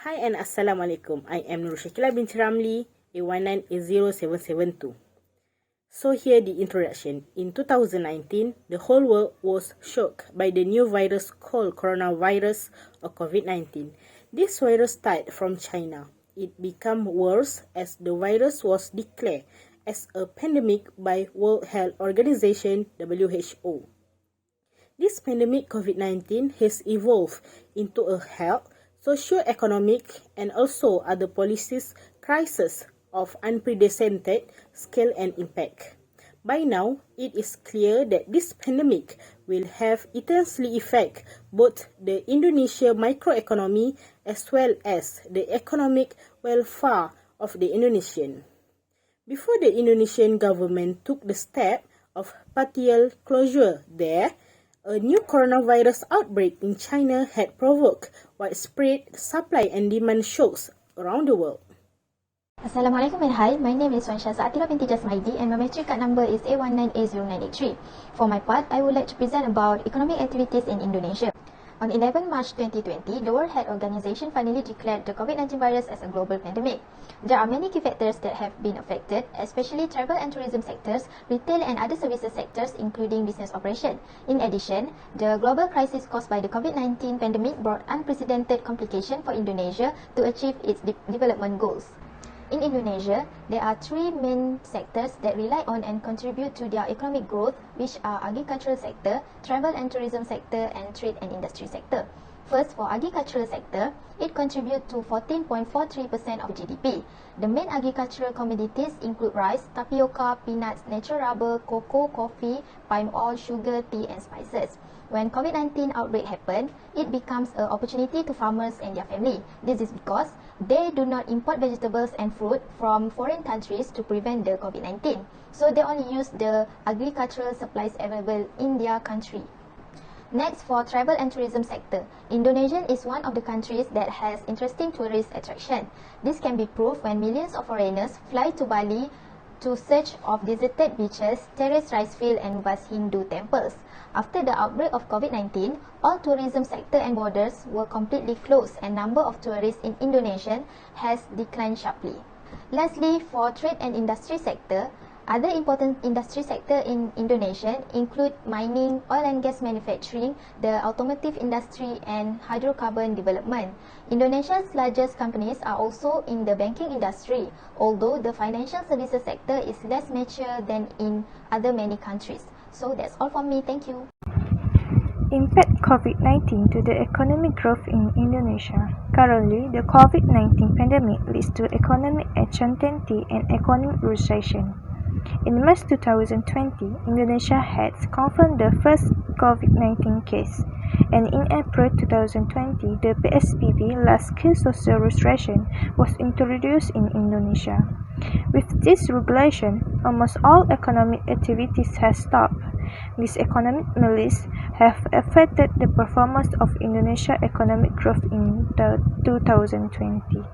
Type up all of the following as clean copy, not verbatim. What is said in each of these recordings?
Hi and Assalamualaikum. I am Nurul Syakilla binti Ramli, A19A0772. So here the introduction. In 2019, the whole world was shocked by the new virus called coronavirus or COVID-19. This virus started from China. It became worse as the virus was declared as a pandemic by World Health Organization WHO. This pandemic COVID-19 has evolved into a health, socio-economic and also other policies crisis of unprecedented scale and impact. By now, it is clear that this pandemic will have intensely affect both the Indonesia microeconomy as well as the economic welfare of the Indonesian. Before the Indonesian government took the step of partial closure there, a new coronavirus outbreak in China had provoked widespread supply and demand shocks around the world. Assalamualaikum and hi, my name is SHAZA binti JASMAIDI and my matric card number is A19A0983. For my part, I would like to present about economic activities in Indonesia. On 11 March 2020, the World Health Organization finally declared the COVID-19 virus as a global pandemic. There are many key factors that have been affected, especially travel and tourism sectors, retail and other services sectors, including business operation. In addition, the global crisis caused by the COVID-19 pandemic brought unprecedented complications for Indonesia to achieve its development goals. In Indonesia, there are three main sectors that rely on and contribute to their economic growth, which are agricultural sector, travel and tourism sector, and trade and industry sector. First, for agricultural sector, it contributes to 14.43% of GDP. The main agricultural commodities include rice, tapioca, peanuts, natural rubber, cocoa, coffee, palm oil, sugar, tea, and spices. When COVID-19 outbreak happened, it becomes an opportunity to farmers and their family. This is because they do not import vegetables and fruit from foreign countries to prevent the COVID-19. So they only use the agricultural supplies available in their country. Next, for travel and tourism sector, Indonesia is one of the countries that has interesting tourist attraction. This can be proved when millions of foreigners fly to Bali to search of deserted beaches, terraced rice field and vast Hindu temples. After the outbreak of COVID-19, all tourism sector and borders were completely closed and number of tourists in Indonesia has declined sharply. Lastly, for trade and industry sector, other important industry sector in Indonesia include mining, oil and gas manufacturing, the automotive industry and hydrocarbon development. Indonesia's largest companies are also in the banking industry, although the financial services sector is less mature than in other many countries. So that's all from me. Thank you. Impact COVID-19 to the economic growth in Indonesia. Currently, the COVID-19 pandemic leads to economic uncertainty and economic recession. In March 2020, Indonesia had confirmed the first COVID-19 case, and in April 2020, the PSBB large-scale social restriction was introduced in Indonesia. With this regulation, almost all economic activities have stopped. These economic measures have affected the performance of Indonesia's economic growth in 2020.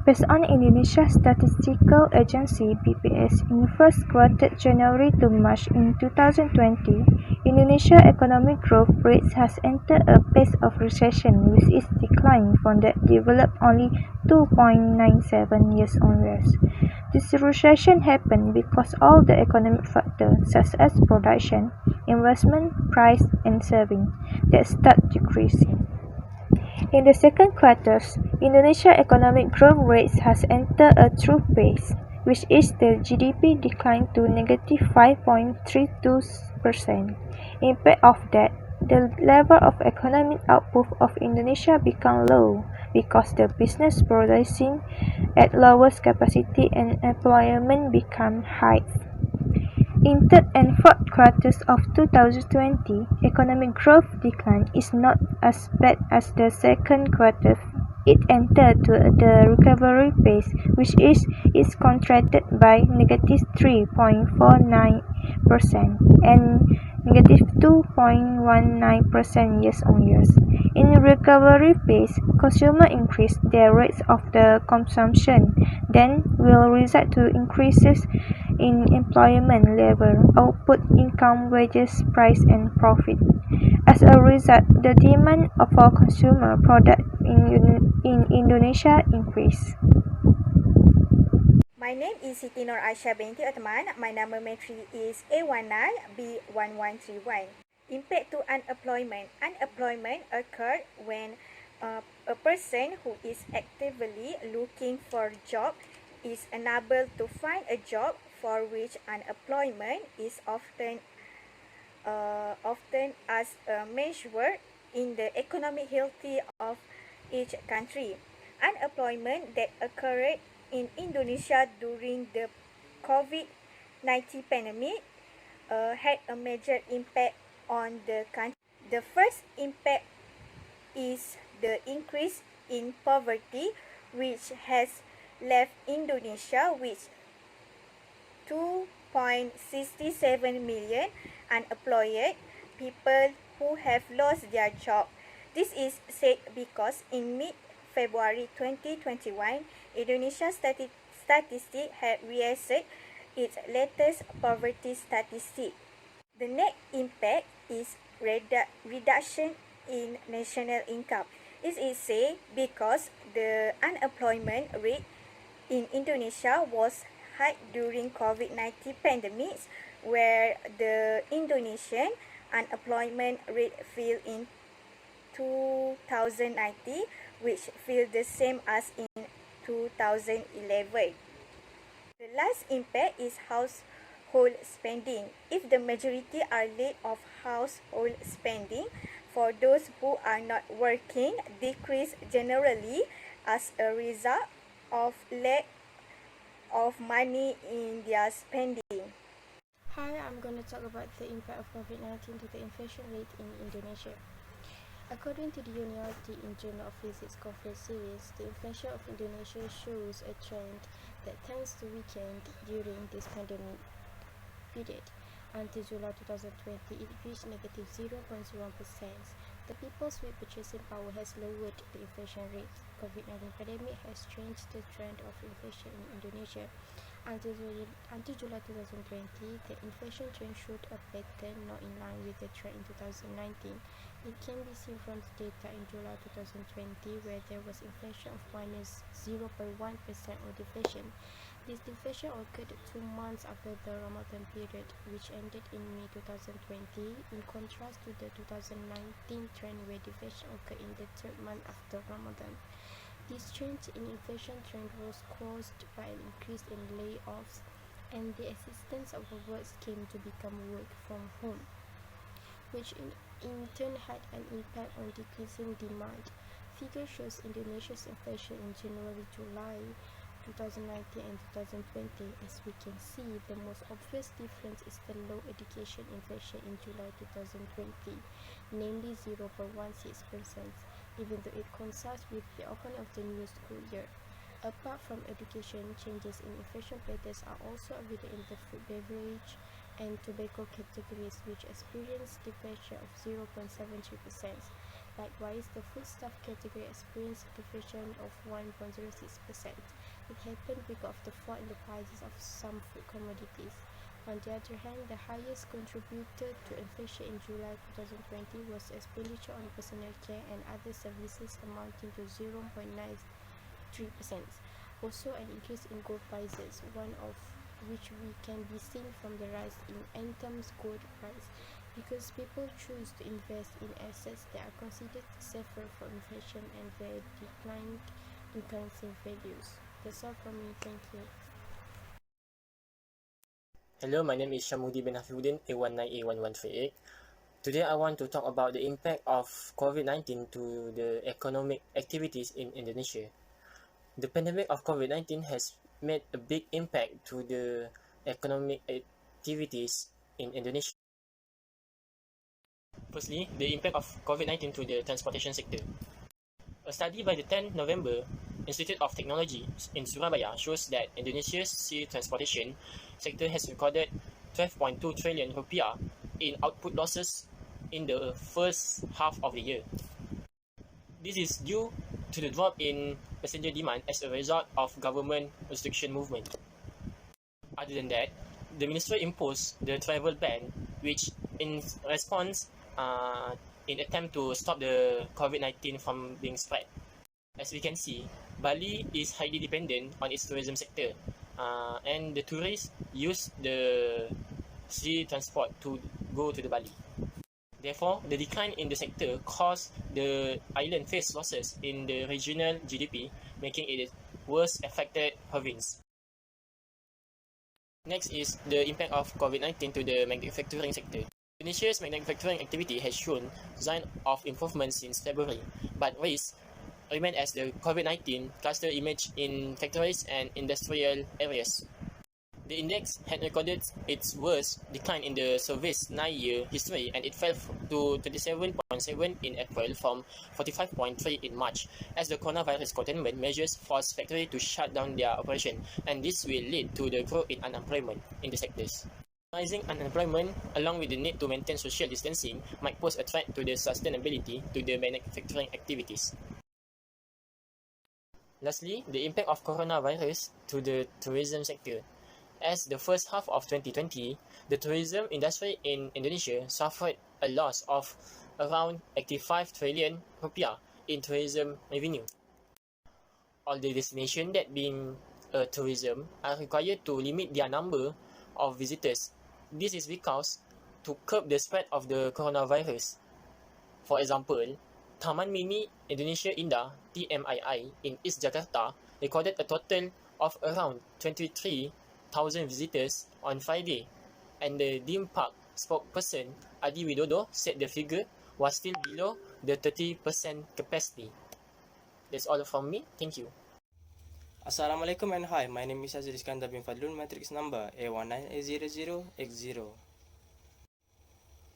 Based on Indonesia Statistical Agency (BPS), in the first quarter January to March in 2020, Indonesia economic growth rate has entered a phase of recession with its decline from that developed only 2.97 years-on-year. This recession happened because all the economic factors such as production, investment, price, and saving that start decreasing. In the second quarter, Indonesia economic growth rate has entered a true phase, which is the GDP declined to negative 5.32%. Impact of that, the level of economic output of Indonesia became low because the business producing at lowest capacity and employment became high. In third and fourth quarters of 2020, economic growth decline is not as bad as the second quarter. It entered the recovery phase, which is contracted by negative 3.49% and negative 2.19% year-on-year. In the recovery phase, consumers increase their rates of the consumption, then will result to increases in employment level, output, income, wages, price, and profit. As a result, the demand for consumer products in Indonesia increase. My name is SITI binti OTHMAN. My number matric is A19B1131. Impact to unemployment. Unemployment occurred when a person who is actively looking for a job is unable to find a job, for which unemployment is often as a measure in the economic health of each country. Unemployment that occurred in Indonesia during the COVID-19 pandemic had a major impact on the country. The first impact is the increase in poverty, which has left Indonesia with 2.67 million unemployed people who have lost their job. This is said because in mid-February 2021, Indonesia Statistics had released its latest poverty statistic. The net impact is reduction in national income. This is said because the unemployment rate in Indonesia was high during COVID-19 pandemic, where the Indonesian unemployment rate fell in 2019, which fell the same as in 2011. The last impact is household spending. If the majority are laid off, household spending for those who are not working decrease generally as a result of lack of money in their spending. Hi, I'm going to talk about the impact of COVID-19 to the inflation rate in Indonesia. According to the University in Journal of Physics Conference Series, the inflation of Indonesia shows a trend that tends to weaken during this pandemic period. Until July 2020, it reached negative 0.01%. The people's weak purchasing power has lowered the inflation rate. COVID-19 pandemic has changed the trend of inflation in Indonesia. Until July 2020, the inflation trend showed a pattern not in line with the trend in 2019. It can be seen from the data in July 2020, where there was inflation of minus 0.1% or deflation. This deflation occurred 2 months after the Ramadan period, which ended in May 2020, in contrast to the 2019 trend where deflation occurred in the 3rd month after Ramadan. This change in inflation trend was caused by an increase in layoffs and the existence of a work scheme to become work from home, which in turn had an impact on decreasing demand. Figure shows Indonesia's inflation in January-July 2019 and 2020. As we can see, the most obvious difference is the low education inflation in July 2020, namely 0.16%, even though it coincides with the opening of the new school year. Apart from education, changes in inflation patterns are also evident in the food, beverage, and tobacco categories, which experienced deflation of 0.73%. Likewise, the foodstuff category experienced deflation of 1.06%. It happened because of the fall in the prices of some food commodities. On the other hand, the highest contributor to inflation in July 2020 was expenditure on personal care and other services amounting to 0.93%. Also, an increase in gold prices, one of which we can be seen from the rise in Anthem's gold price, because people choose to invest in assets that are considered safer for inflation and their decline in currency values. That's all from me. Thank you. Hello, my name is SYAMHUDI bin HAFIFUDIN, A19A1138. Today I want to talk about the impact of COVID-19 to the economic activities in Indonesia. The pandemic of COVID-19 has made a big impact to the economic activities in Indonesia. Firstly, the impact of COVID-19 to the transportation sector. A study by the 10th November Institute of Technology in Surabaya shows that Indonesia's sea transportation sector has recorded 12.2 trillion rupiah in output losses in the first half of the year. This is due to the drop in passenger demand as a result of government restriction movement. Other than that, the ministry imposed the travel ban, which in response in attempt to stop the COVID-19 from being spread. As we can see, Bali is highly dependent on its tourism sector, and the tourists use the sea transport to go to the Bali. Therefore, the decline in the sector caused the island face losses in the regional GDP, making it the worst affected province. Next is the impact of COVID-19 to the manufacturing sector. Indonesia's manufacturing activity has shown signs of improvement since February, but risks remain as the COVID-19 cluster emerged in factories and industrial areas. The index had recorded its worst decline in the survey's 9-year history, and it fell to 37.7 in April from 45.3 in March, as the coronavirus containment measures forced factories to shut down their operation, and this will lead to the growth in unemployment in the sectors. Rising unemployment, along with the need to maintain social distancing, might pose a threat to the sustainability to the manufacturing activities. Lastly, the impact of coronavirus to the tourism sector. As the first half of 2020, the tourism industry in Indonesia suffered a loss of around 85 trillion rupiah in tourism revenue. All the destinations that being tourism are required to limit their number of visitors. This is because to curb the spread of the coronavirus. For example, Taman Mini Indonesia Indah (TMII) in East Jakarta recorded a total of around 23,000 visitors on Friday, and the theme park spokesperson Adi Widodo said the figure was still below the 30% capacity. That's all from me. Thank you. Assalamualaikum and hi, my name is ISKANDAR bin FADLUN, matrix number A19800X0.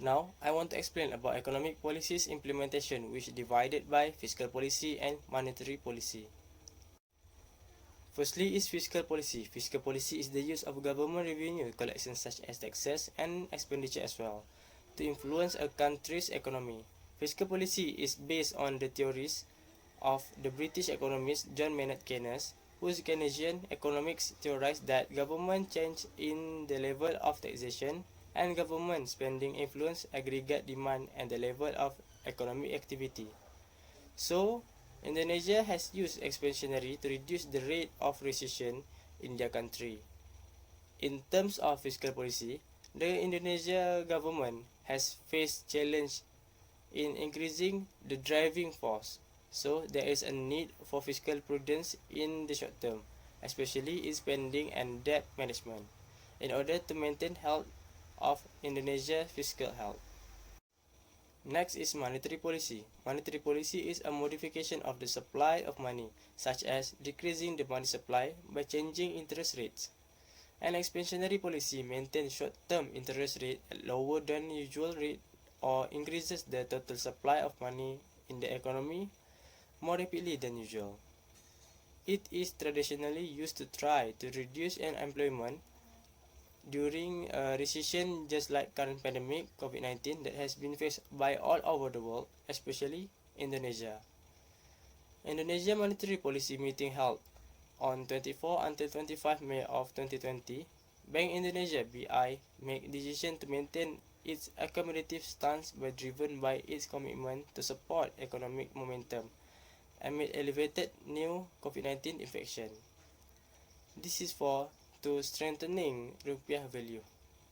Now, I want to explain about economic policies implementation, which divided by fiscal policy and monetary policy. Firstly is fiscal policy. Fiscal policy is the use of government revenue collections such as taxes and expenditure as well to influence a country's economy. Fiscal policy is based on the theories of the British economist John Maynard Keynes, whose Keynesian economics theorized that government change in the level of taxation and government spending influence aggregate demand and the level of economic activity. So, Indonesia has used expansionary to reduce the rate of recession in their country. In terms of fiscal policy, the Indonesia government has faced challenge in increasing the driving force. So, there is a need for fiscal prudence in the short term, especially in spending and debt management, in order to maintain health of Indonesia's fiscal health. Next is monetary policy. Monetary policy is a modification of the supply of money, such as decreasing the money supply by changing interest rates. An expansionary policy maintains short-term interest rate at lower than usual rate or increases the total supply of money in the economy more rapidly than usual. It is traditionally used to try to reduce unemployment during a recession, just like current pandemic COVID-19 that has been faced by all over the world, especially Indonesia. Indonesia Monetary Policy Meeting held on 24 until 25 May of 2020. Bank Indonesia (BI) made decision to maintain its accommodative stance by driven by its commitment to support economic momentum amid elevated new COVID-19 infection. This is for to strengthening rupiah value.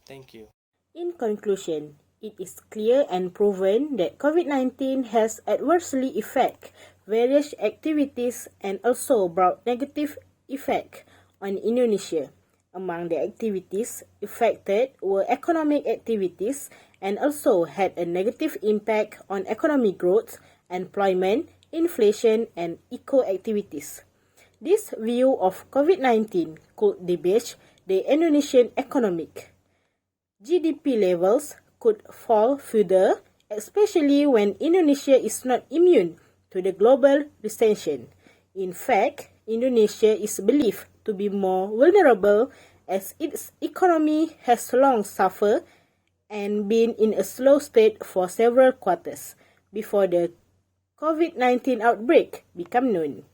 Thank you. In conclusion, it is clear and proven that COVID-19 has adversely affected various activities and also brought negative effect on Indonesia. Among the activities affected were economic activities and also had a negative impact on economic growth, employment, inflation, and eco-activities. This view of COVID-19 could damage the Indonesian economic. GDP levels could fall further, especially when Indonesia is not immune to the global recession. In fact, Indonesia is believed to be more vulnerable as its economy has long suffered and been in a slow state for several quarters before the COVID-19 outbreak became known.